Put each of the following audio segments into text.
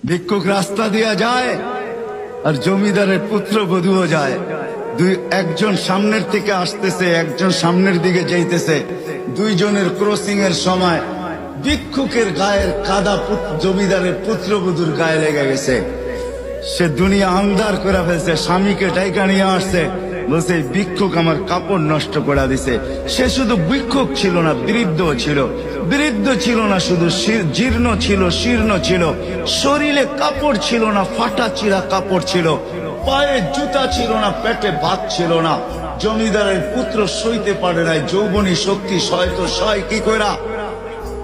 ভিক্ষুক রাস্তা দিয়া যায় আর জমিদারের পুত্রবধূও যায়। একজন সামনের থেকে আসতেছে, একজন সামনের দিকে যাইতেছে। দুইজনের ক্রসিং এর সময় ভিক্ষুকের গায়ের কাদা জমিদারের পুত্রবধূর গায়ে লেগে গেছে। সে দুনিয়া আন্ধার করে ফেলছে, স্বামীকে ডাইকা নিয়ে আসছে, বলছে ভিক্ষুক আমার কাপড় নষ্ট করে দিছে। সে শুধু ভিক্ষুক ছিল না, বৃদ্ধ ছিল। বৃদ্ধ ছিল না শুধু, জীর্ণ ছিল, শীর্ণ ছিল। শরীরে কাপড় ছিল না, ফাটা চিরা কাপড় ছিল। পায়ে জুতা ছিল না, পেটে ভাত ছিল না। জমিদারের পুত্র সইতে পারে নাই, যৌবনী শক্তি সয়তো সয় কি কইরা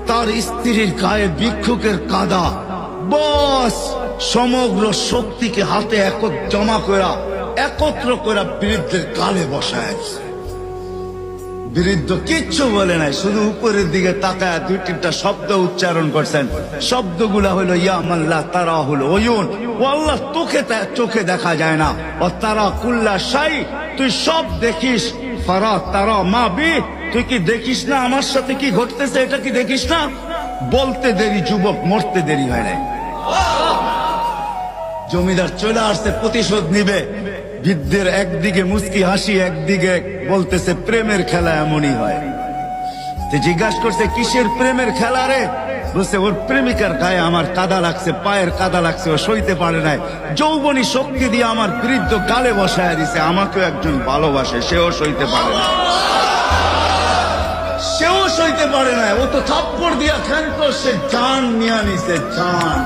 তার স্ত্রীর গায়ে ভিক্ষুকের কাদা। বস সমগ্র শক্তিকে হাতে জমা করা, একত্র করা বৃদ্ধের গালে বসায়। বৃদ্ধ কিচ্ছু বলে নাই, শুধু উপরের দিকে তাকায় দুই তিনটা শব্দ উচ্চারণ করছেন। শব্দগুলা হলো ইয়া মাল্লা তারা হলো ওয়ুন, ও আল্লাহ চোখে দেখা যায় না। ও তারা কুল্লা শাই, তুই সব দেখিস। ফারা তারা মা বি, তুই কি দেখিস না আমার সাথে কি ঘটতেছে? এটা কি দেখিস না? বলতে দেরি যুবক, মরতে দেরি হয় নাই। জমিদার চলে আসছে, প্রতিশোধ নিবে। বৃদ্ধের একদিকে মুস্কি হাসি, একদিকে বলতেছে প্রেমের খেলা এমনই হয়। জিজ্ঞাসা করছে কিসের প্রেমের খেলা রে? বলছে ওর প্রেমিকার গায়ে আমার কাদা লাগছে, পায়ের কাদা লাগছে, ও সইতে পারে নাই। যৌবনী শক্তি দিয়ে আমার বৃদ্ধ গালে বসায় দিছে। আমাকেও একজন ভালোবাসে, সেও সইতে পারে না, সেও সইতে পারে না। ও তো থাপ্পড় দিয়া খেলতো, সে জান নিয়ে নিছে, জান।